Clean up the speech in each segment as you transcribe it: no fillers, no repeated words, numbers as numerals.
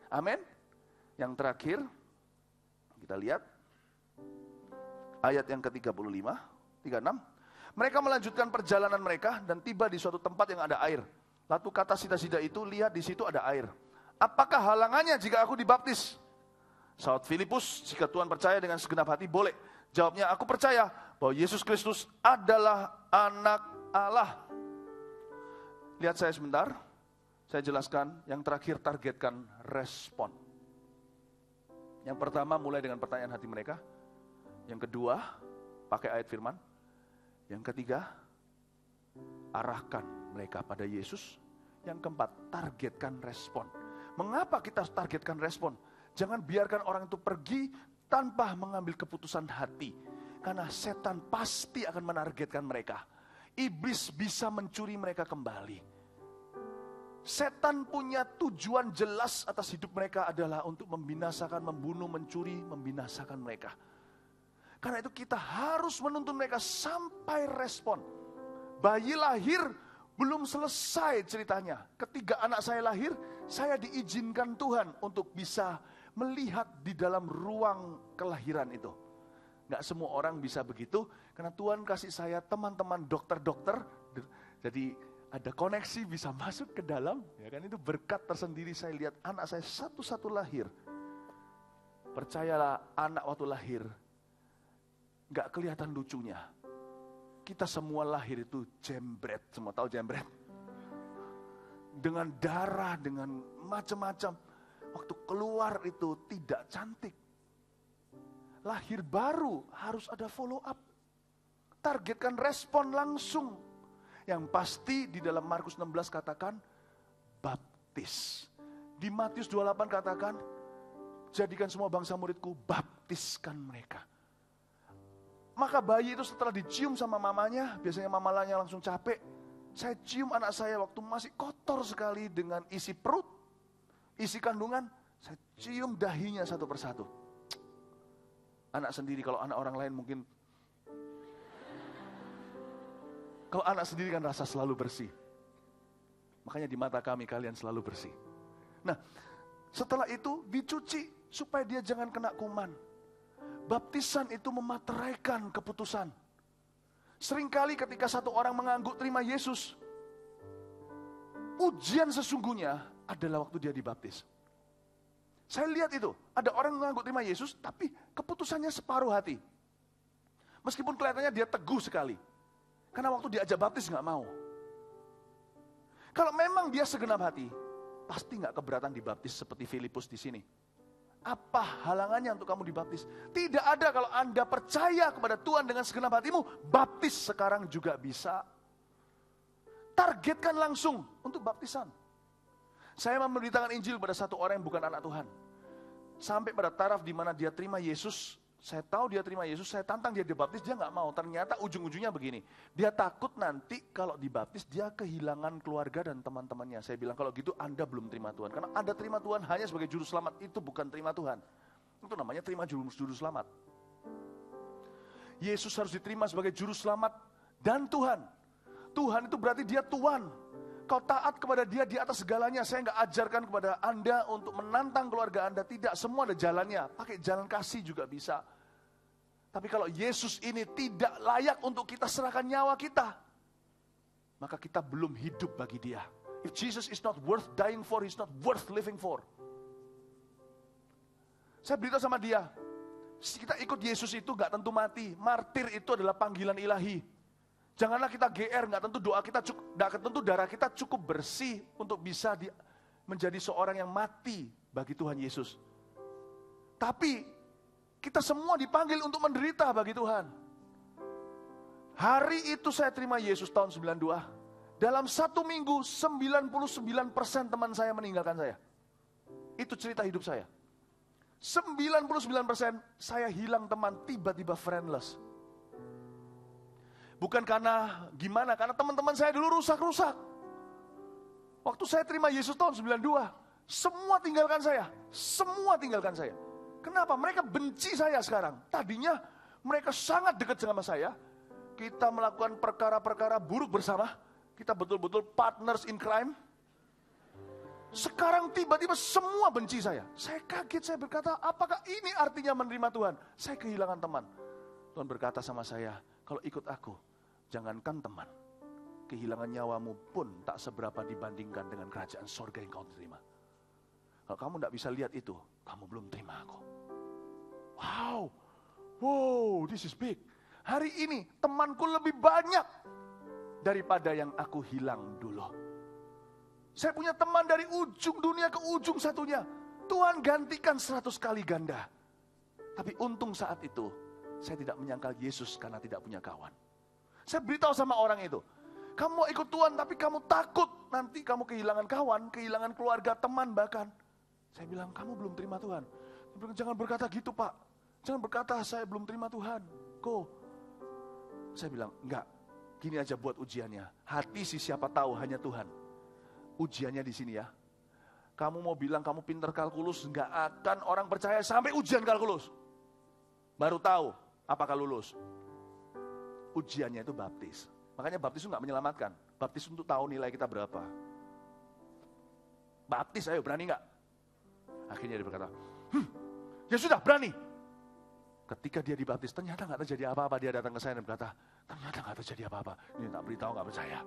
Amin. Yang terakhir, kita lihat ayat yang ke-35, 36. Mereka melanjutkan perjalanan mereka dan tiba di suatu tempat yang ada air. Lalu kata sida-sida itu, lihat di situ ada air. Apakah halangannya jika aku dibaptis? Saud Filipus, jika Tuhan percaya dengan segenap hati, boleh. Jawabnya, aku percaya bahwa Yesus Kristus adalah anak Allah. Lihat saya sebentar, saya jelaskan. Yang terakhir, targetkan respon. Yang pertama, mulai dengan pertanyaan hati mereka. Yang kedua, pakai ayat firman. Yang ketiga, arahkan mereka pada Yesus. Yang keempat, targetkan respon. Mengapa kita targetkan respon? Jangan biarkan orang itu pergi tanpa mengambil keputusan hati. Karena setan pasti akan menargetkan mereka. Iblis bisa mencuri mereka kembali. Setan punya tujuan jelas atas hidup mereka adalah untuk membinasakan, membunuh, mencuri, membinasakan mereka. Karena itu kita harus menuntun mereka sampai respon. Bayi lahir belum selesai ceritanya. Ketika anak saya lahir, saya diizinkan Tuhan untuk bisa melihat di dalam ruang kelahiran itu. Gak semua orang bisa begitu, karena Tuhan kasih saya teman-teman dokter-dokter. Jadi ada koneksi bisa masuk ke dalam. Ya kan, itu berkat tersendiri. Saya lihat anak saya satu-satu lahir. Percayalah, anak waktu lahir gak kelihatan lucunya. Kita semua lahir itu jembret. Semua tahu jembret? Dengan darah, dengan macam-macam. Waktu keluar itu tidak cantik. Lahir baru harus ada follow up. Targetkan respon langsung. Yang pasti di dalam Markus 16 katakan baptis. Di Matius 28 katakan, jadikan semua bangsa muridku, baptiskan mereka. Maka bayi itu setelah dicium sama mamanya, biasanya mamalanya langsung capek. Saya cium anak saya waktu masih kotor sekali dengan isi perut, isi kandungan. Saya cium dahinya satu persatu. Anak sendiri, kalau anak orang lain mungkin. Kalau anak sendiri kan rasa selalu bersih. Makanya di mata kami kalian selalu bersih. Nah, setelah itu dicuci supaya dia jangan kena kuman. Baptisan itu memateraikan keputusan. Seringkali ketika satu orang mengangguk terima Yesus, ujian sesungguhnya adalah waktu dia dibaptis. Saya lihat itu, ada orang mengangguk terima Yesus, tapi keputusannya separuh hati. Meskipun kelihatannya dia teguh sekali. Karena waktu diajak baptis gak mau. Kalau memang dia segenap hati, pasti gak keberatan dibaptis seperti Filipus di sini. Apa halangannya untuk kamu dibaptis? Tidak ada. Kalau Anda percaya kepada Tuhan dengan segenap hatimu, baptis sekarang juga bisa. Targetkan langsung untuk baptisan. Saya memberitakan Injil pada satu orang yang bukan anak Tuhan. Sampai pada taraf di mana dia terima Yesus. Saya tahu dia terima Yesus, saya tantang dia dibaptis, dia gak mau. Ternyata ujung-ujungnya begini. Dia takut nanti kalau dibaptis dia kehilangan keluarga dan teman-temannya. Saya bilang kalau gitu Anda belum terima Tuhan. Karena Anda terima Tuhan hanya sebagai juru selamat, itu bukan terima Tuhan. Itu namanya terima juru selamat. Yesus harus diterima sebagai juru selamat dan Tuhan. Tuhan itu berarti dia Tuhan. Kau taat kepada dia di atas segalanya. Saya gak ajarkan kepada Anda untuk menantang keluarga Anda. Tidak, semua ada jalannya. Pakai jalan kasih juga bisa. Tapi kalau Yesus ini tidak layak untuk kita serahkan nyawa kita, maka kita belum hidup bagi dia. If Jesus is not worth dying for, he's not worth living for. Saya beritahu sama dia, kita ikut Yesus itu gak tentu mati. Martir itu adalah panggilan ilahi. Janganlah kita GR, gak tentu doa kita gak tentu darah kita cukup bersih untuk bisa menjadi seorang yang mati bagi Tuhan Yesus. Tapi kita semua dipanggil untuk menderita bagi Tuhan. Hari itu saya terima Yesus tahun 92. Dalam 1 minggu 99% teman saya meninggalkan saya. Itu cerita hidup saya. 99% saya hilang teman, tiba-tiba friendless. Bukan karena gimana, karena teman-teman saya dulu rusak-rusak. Waktu saya terima Yesus tahun 92, semua tinggalkan saya. Semua tinggalkan saya. Kenapa? Mereka benci saya sekarang. Tadinya mereka sangat dekat sama saya. Kita melakukan perkara-perkara buruk bersama. Kita betul-betul partners in crime. Sekarang tiba-tiba semua benci saya. Saya kaget, saya berkata, apakah ini artinya menerima Tuhan? Saya kehilangan teman. Tuhan berkata sama saya, kalau ikut aku, jangankan teman, kehilangan nyawamu pun tak seberapa dibandingkan dengan kerajaan sorga yang kau terima. Kalau kamu tidak bisa lihat itu, kamu belum terima aku. Wow, this is big. Hari ini temanku lebih banyak daripada yang aku hilang dulu. Saya punya teman dari ujung dunia ke ujung satunya. Tuhan gantikan 100 kali ganda. Tapi untung saat itu, saya tidak menyangkal Yesus karena tidak punya kawan. Saya beritahu sama orang itu, kamu mau ikut Tuhan tapi kamu takut nanti kamu kehilangan kawan, kehilangan keluarga, teman bahkan. Saya bilang, kamu belum terima Tuhan. Dia bilang, jangan berkata gitu Pak. Jangan berkata saya belum terima Tuhan. Saya bilang, enggak. Gini aja buat ujiannya. Hati si siapa tahu hanya Tuhan. Ujiannya di sini ya. Kamu mau bilang kamu pintar kalkulus, enggak akan orang percaya sampai ujian kalkulus. Baru tahu apakah lulus. Ujiannya itu baptis. Makanya baptis itu enggak menyelamatkan. Baptis untuk tahu nilai kita berapa. Baptis, ayo berani enggak? Akhirnya dia berkata, ya sudah berani. Ketika dia dibaptis, ternyata enggak terjadi apa-apa. Dia datang ke saya dan berkata, ternyata enggak terjadi apa-apa. Ini tak beritahu, enggak percaya.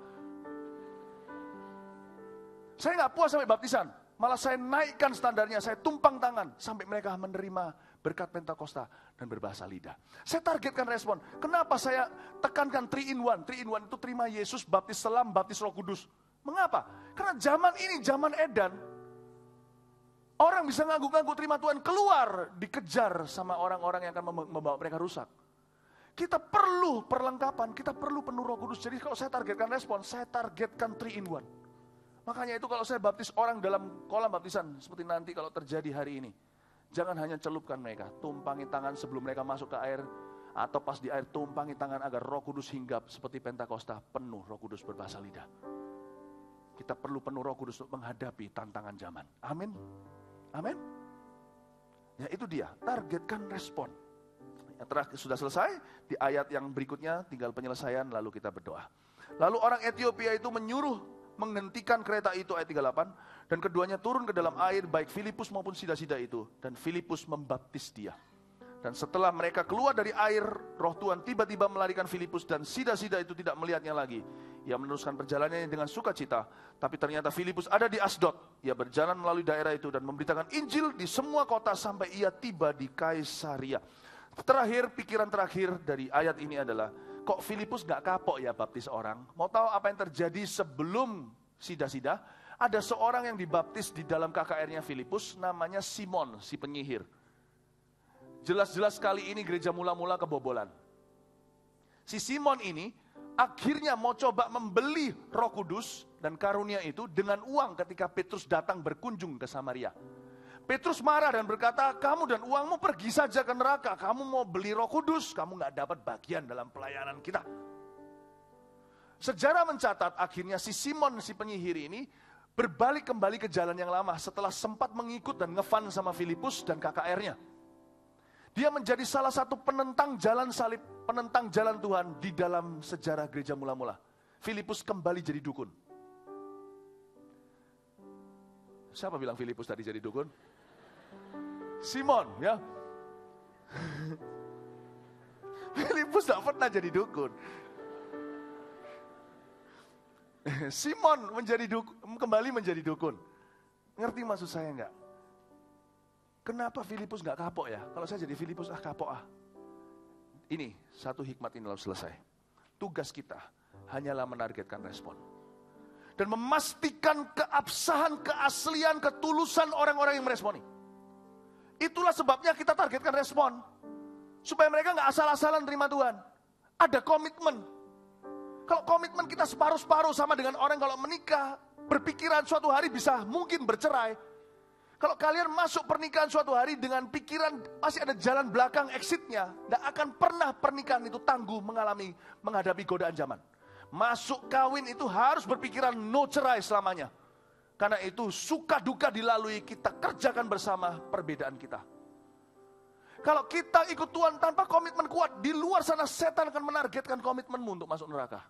Saya enggak puas sampai baptisan. Malah saya naikkan standarnya, saya tumpang tangan. Sampai mereka menerima berkat Pentakosta dan berbahasa lidah. Saya targetkan respon. Kenapa saya tekankan 3 in 1? 3 in 1 itu terima Yesus, baptis selam, baptis Roh Kudus. Mengapa? Karena zaman ini, zaman edan. Orang bisa ngangguk-ngangguk terima Tuhan, keluar, dikejar sama orang-orang yang akan membawa mereka rusak. Kita perlu perlengkapan, kita perlu penuh Roh Kudus. Jadi kalau saya targetkan respon, saya targetkan 3 in 1. Makanya itu kalau saya baptis orang dalam kolam baptisan, seperti nanti kalau terjadi hari ini, jangan hanya celupkan mereka, tumpangi tangan sebelum mereka masuk ke air, atau pas di air tumpangi tangan agar Roh Kudus hinggap seperti Pentakosta, penuh Roh Kudus berbahasa lidah. Kita perlu penuh Roh Kudus untuk menghadapi tantangan zaman. Amin. Amin. Ya itu dia, targetkan respon. Yang terakhir sudah selesai, di ayat yang berikutnya tinggal penyelesaian lalu kita berdoa. Lalu orang Ethiopia itu menyuruh menghentikan kereta itu, ayat 38, dan keduanya turun ke dalam air, baik Filipus maupun sida-sida itu, dan Filipus membaptis dia. Dan setelah mereka keluar dari air, Roh Tuhan tiba-tiba melarikan Filipus, dan sida-sida itu tidak melihatnya lagi. Ia meneruskan perjalanannya dengan sukacita, tapi ternyata Filipus ada di Asdod. Ia berjalan melalui daerah itu dan memberitakan Injil di semua kota sampai ia tiba di Kaisaria. Pikiran terakhir dari ayat ini adalah, kok Filipus gak kapok ya baptis orang? Mau tahu apa yang terjadi sebelum sida-sida? Ada seorang yang dibaptis di dalam KKR-nya Filipus, namanya Simon, si penyihir. Jelas-jelas kali ini gereja mula-mula kebobolan. Si Simon ini akhirnya mau coba membeli Roh Kudus dan karunia itu dengan uang ketika Petrus datang berkunjung ke Samaria. Petrus marah dan berkata, kamu dan uangmu pergi saja ke neraka. Kamu mau beli Roh Kudus, kamu gak dapat bagian dalam pelayanan kita. Sejarah mencatat akhirnya si Simon, si penyihir ini berbalik kembali ke jalan yang lama setelah sempat mengikut dan ngefan sama Filipus dan KKR-nya. Dia menjadi salah satu penentang jalan salib, penentang jalan Tuhan di dalam sejarah gereja mula-mula. Filipus kembali jadi dukun. Siapa bilang Filipus tadi jadi dukun? Simon, ya. Filipus tidak pernah jadi dukun. Simon kembali menjadi dukun. Ngerti maksud saya enggak? Kenapa Filipus enggak kapok ya? Kalau saya jadi Filipus, kapok. Ini, satu hikmat ini lalu selesai. Tugas kita hanyalah menargetkan respon. Dan memastikan keabsahan, keaslian, ketulusan orang-orang yang meresponi. Itulah sebabnya kita targetkan respon. Supaya mereka enggak asal-asalan terima Tuhan. Ada komitmen. Kalau komitmen kita separuh-separuh sama dengan orang kalau menikah, berpikiran suatu hari bisa mungkin bercerai. Kalau kalian masuk pernikahan suatu hari dengan pikiran masih ada jalan belakang exitnya, tidak akan pernah pernikahan itu tangguh menghadapi godaan zaman. Masuk kawin itu harus berpikiran no cerai selamanya. Karena itu suka duka dilalui, kita kerjakan bersama perbedaan kita. Kalau kita ikut Tuhan tanpa komitmen kuat, di luar sana setan akan menargetkan komitmenmu untuk masuk neraka.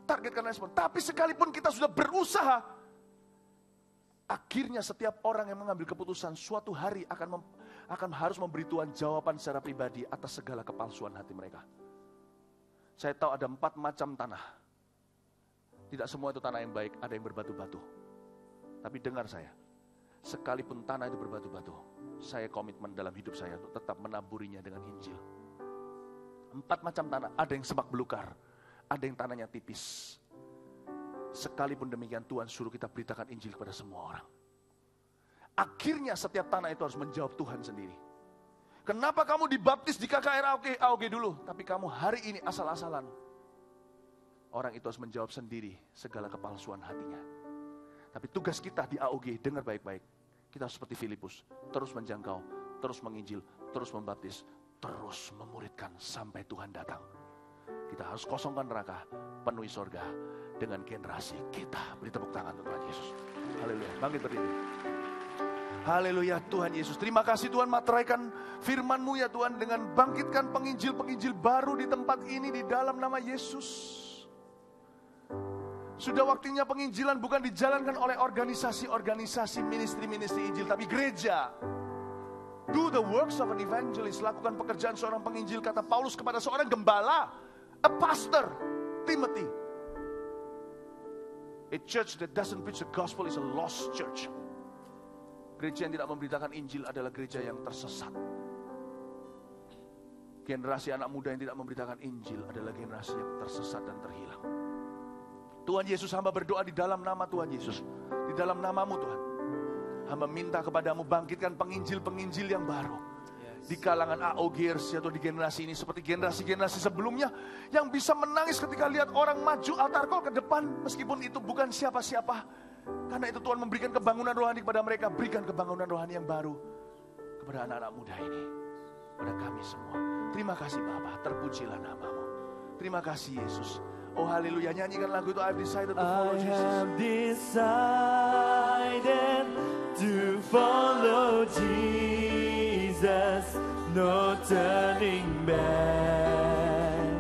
Targetkan respon. Tapi sekalipun kita sudah berusaha, Akhirnya setiap orang yang mengambil keputusan suatu hari akan harus memberi Tuhan jawaban secara pribadi atas segala kepalsuan hati mereka. Saya tahu ada 4 macam tanah. Tidak semua itu tanah yang baik, ada yang berbatu-batu. Tapi dengar saya, sekalipun tanah itu berbatu-batu, saya komitmen dalam hidup saya untuk tetap menaburinya dengan Injil. 4 macam tanah, ada yang semak belukar, ada yang tanahnya tipis. Sekalipun demikian Tuhan suruh kita beritakan Injil kepada semua orang. Akhirnya setiap tanah itu harus menjawab Tuhan sendiri. Kenapa kamu dibaptis di KKR AOG dulu, tapi kamu hari ini asal-asalan? Orang itu harus menjawab sendiri segala kepalsuan hatinya. Tapi tugas kita di AOG, dengar baik-baik. Kita seperti Filipus, terus menjangkau, terus menginjil, terus membaptis, terus memuridkan sampai Tuhan datang. Kita harus kosongkan neraka, penuhi sorga dengan generasi kita. Beri tepuk tangan untuk Tuhan Yesus. Haleluya, bangkit berdiri. Haleluya Tuhan Yesus. Terima kasih Tuhan, materaikan firman-Mu ya Tuhan, dengan bangkitkan penginjil-penginjil baru di tempat ini di dalam nama Yesus. Sudah waktunya penginjilan bukan dijalankan oleh organisasi-organisasi ministry-ministry Injil, tapi gereja. Do the works of an evangelist. Lakukan pekerjaan seorang penginjil, kata Paulus kepada seorang gembala, a pastor, Timothy. A church that doesn't preach the gospel is a lost church. Gereja yang tidak memberitakan Injil adalah gereja yang tersesat. Generasi anak muda yang tidak memberitakan Injil adalah generasi yang tersesat dan terhilang. Tuhan Yesus, hamba berdoa di dalam nama Tuhan Yesus, di dalam namamu Tuhan, hamba minta kepadamu bangkitkan penginjil-penginjil yang baru di kalangan AOGers atau di generasi ini, seperti generasi-generasi sebelumnya yang bisa menangis ketika lihat orang maju altar call ke depan meskipun itu bukan siapa-siapa. Karena itu Tuhan memberikan kebangunan rohani kepada mereka. Berikan kebangunan rohani yang baru kepada anak-anak muda ini, kepada kami semua. Terima kasih Bapa, terpujilah namamu. Terima kasih Yesus. Oh haleluya, nyanyikan lagu itu, I've decided to follow Jesus. I have decided to follow Jesus. No turning back,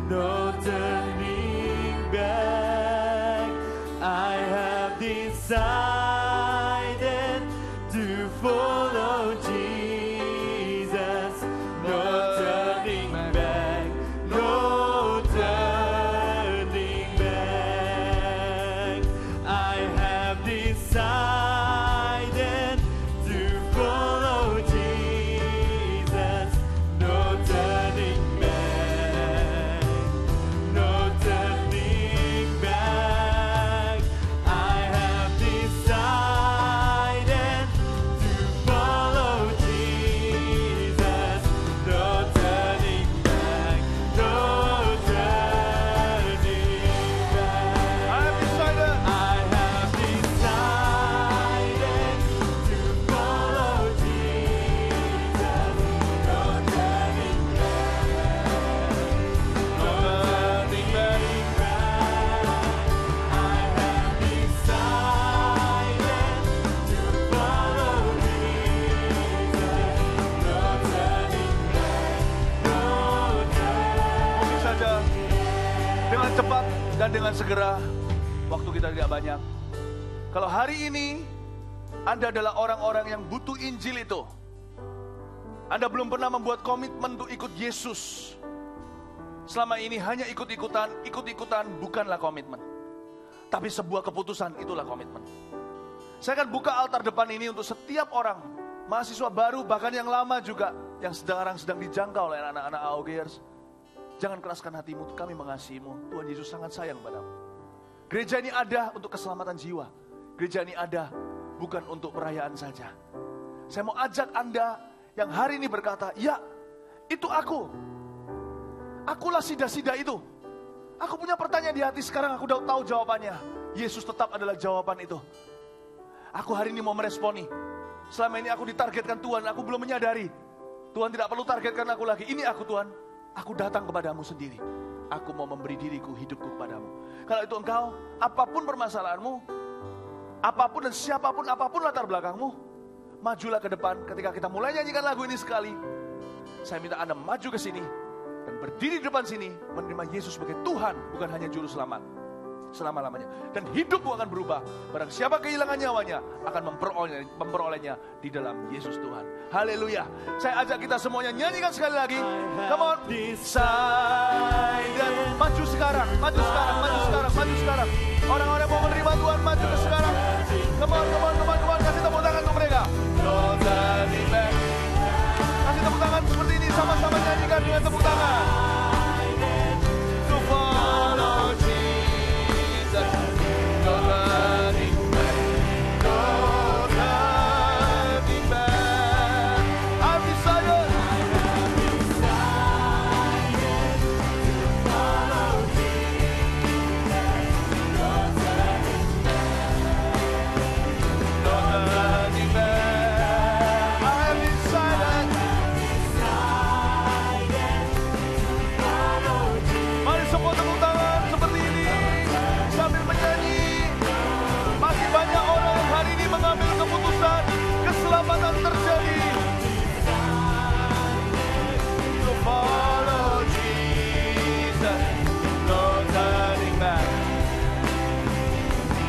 no turning back. I have decided to follow Jesus. No turning back, no turning back. I have decided to follow Jesus. No turning back, no turning back. I have decided to follow Jesus. No turning back, no turning back. I have decided. I have decided to follow Jesus. No turning back, no turning back. I have decided to follow Jesus. No turning back, no Mungkin saja dengan cepat dan dengan segera, waktu kita tidak banyak. Kalau hari ini Anda adalah orang-orang yang butuh Injil itu, Anda belum pernah membuat komitmen untuk ikut Yesus. Selama ini hanya ikut-ikutan bukanlah komitmen. Tapi sebuah keputusan, itulah komitmen. Saya akan buka altar depan ini untuk setiap orang, mahasiswa baru, bahkan yang lama juga, yang sedang dijangkau oleh anak-anak AOGers. Jangan keraskan hatimu, kami mengasihimu. Tuhan Yesus sangat sayang padamu. Gereja ini ada untuk keselamatan jiwa. Gereja ini ada bukan untuk perayaan saja. Saya mau ajak Anda yang hari ini berkata, ya, itu aku. Akulah sida-sida itu. Aku punya pertanyaan di hati, sekarang aku udah tahu jawabannya. Yesus tetap adalah jawaban itu. Aku hari ini mau meresponi. Selama ini aku ditargetkan Tuhan, aku belum menyadari. Tuhan tidak perlu targetkan aku lagi. Ini aku Tuhan, aku datang kepadamu sendiri. Aku mau memberi diriku, hidupku kepadamu. Kalau itu engkau, apapun permasalahanmu, apapun dan siapapun, apapun latar belakangmu, majulah ke depan. Ketika kita mulai nyanyikan lagu ini sekali, saya minta Anda maju ke sini dan berdiri di depan sini, menerima Yesus sebagai Tuhan, bukan hanya juru selamat. selama-lamanya. Dan hidupmu akan berubah. Barang siapa kehilangan nyawanya akan memperolehnya di dalam Yesus Tuhan. Haleluya. Saya ajak kita semuanya nyanyikan sekali lagi. Come on. Decided. Maju sekarang, maju sekarang, maju sekarang, maju sekarang. Orang-orang mau menerima Tuhan, maju ke sekarang. Come on, come on, come on, come on. Kasih tepuk tangan untuk mereka. Don't turning back. Kasih tepuk tangan seperti ini, sama-sama nyanyikan dengan tepuk tangan. To follow Jesus. Don't turning back. Don't turning back. I've decided. Mari semua tepuk tangan seperti ini sambil menyanyi. Masih banyak orang yang hari ini mengambil keputusan, keselamatan terjadi. To follow Jesus, no turning back,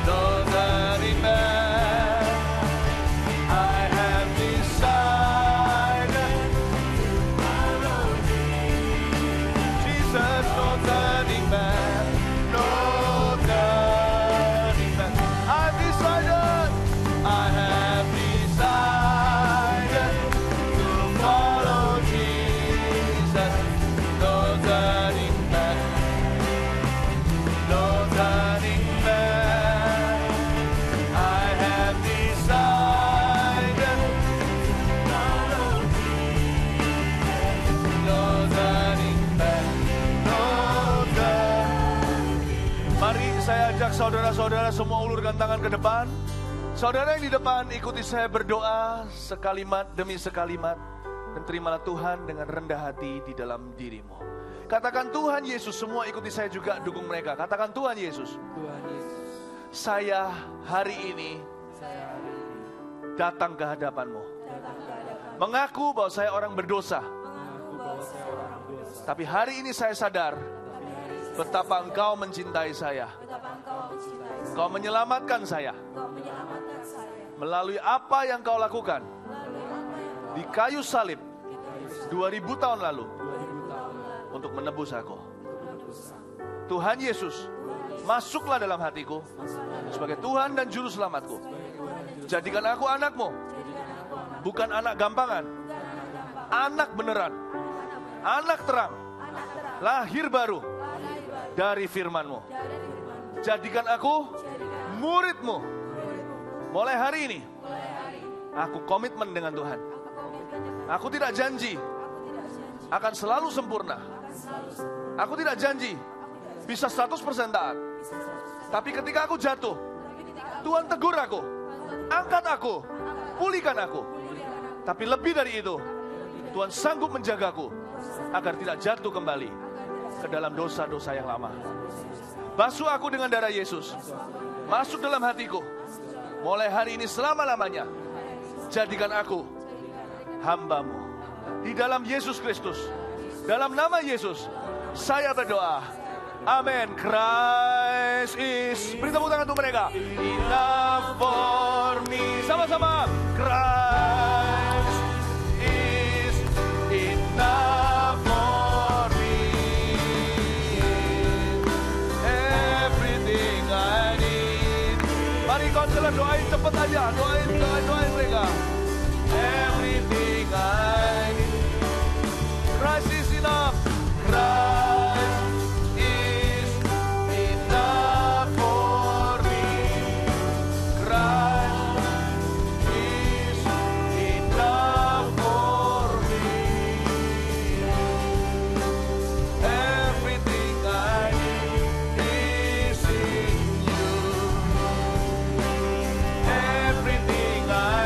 no turning back. I have decided. Jesus, no turning back, no turning back. I've decided, I have decided to follow Jesus. No turning back, no turning back. I have decided, no turning back, no turning. Mari saya ajak saudara-saudara semua ulurkan tangan ke depan. Saudara yang di depan ikuti saya berdoa sekalimat demi sekalimat. Dan terimalah Tuhan dengan rendah hati di dalam dirimu. Katakan Tuhan Yesus, semua ikuti saya juga dukung mereka. Katakan Tuhan Yesus, Tuhan Yesus, saya hari ini saya hari ini datang ke hadapan-Mu. datang ke hadapan Mengaku bahwa saya orang berdosa. mengaku bahwa saya orang dosa. Tapi hari ini saya sadar Tapi hari ini betapa Engkau mencintai saya. betapa Engkau mencintai saya. Engkau menyelamatkan saya Engkau menyelamatkan saya melalui apa yang Kau lakukan melalui apa yang Kau di kayu salib kita 2000 tahun lalu 2000 tahun lalu untuk menebus aku. untuk menebus aku. Tuhan Yesus, masuklah dalam hatiku sebagai Tuhan dan Juru Selamatku. Jadikan aku anak-Mu, bukan anak gampangan, anak beneran, anak terang, lahir baru dari firman-Mu. Jadikan aku murid-Mu. Mulai hari ini, aku komitmen dengan Tuhan. Aku tidak janji akan selalu sempurna. Aku tidak janji bisa 100% taat. Tapi ketika aku jatuh, Tuhan tegur aku, angkat aku, pulihkan aku. Tapi lebih dari itu, Tuhan sanggup menjagaku agar tidak jatuh kembali ke dalam dosa-dosa yang lama. Basuh aku dengan darah Yesus, masuk dalam hatiku. Mulai hari ini selama-lamanya, jadikan aku hamba-Mu. Di dalam Yesus Kristus, dalam nama Yesus, saya berdoa. Amin. Christ is. Beri tepuk tangan untuk mereka. Enough for me. Sama-sama. Christ is enough for me. Everything I need. Mari konselor doain cepet aja. Doain mereka. Everything I need. Christ is enough. Christ is enough for me. Christ is enough for me. Everything I need is in you. Everything I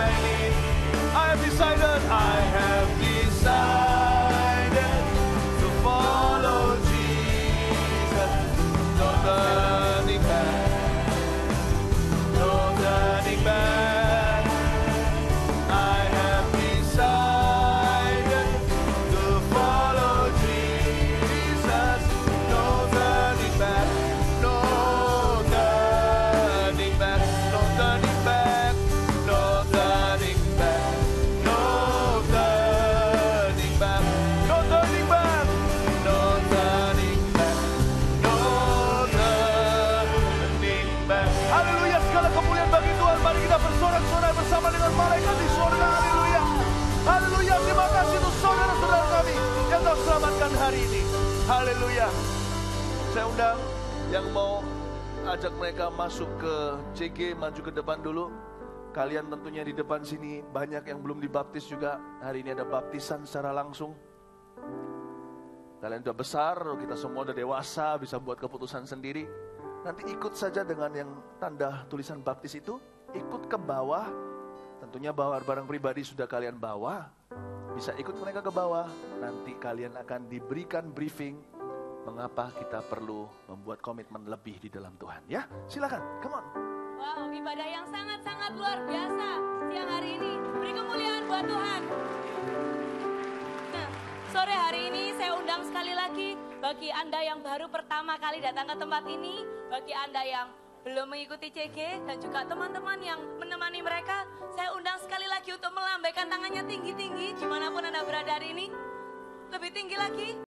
baptisan hari ini. Haleluya. Saya undang yang mau ajak mereka masuk ke CG, maju ke depan dulu. Kalian tentunya di depan sini banyak yang belum dibaptis juga. Hari ini ada baptisan secara langsung. Kalian udah besar, kita semua udah dewasa, bisa buat keputusan sendiri. Nanti ikut saja dengan yang tanda tulisan baptis itu, ikut ke bawah. Tentunya bawa barang pribadi sudah kalian bawa. Bisa ikut mereka ke bawah. Nanti kalian akan diberikan briefing mengapa kita perlu membuat komitmen lebih di dalam Tuhan. Ya, silakan, come on. Wow, ibadah yang sangat-sangat luar biasa siang hari ini. Beri kemuliaan buat Tuhan. Nah, sore hari ini saya undang sekali lagi bagi Anda yang baru pertama kali datang ke tempat ini, bagi Anda yang belum mengikuti CG dan juga teman-teman yang menemani mereka, saya undang sekali lagi untuk melambaikan tangannya tinggi-tinggi dimanapun Anda berada hari ini. Lebih tinggi lagi.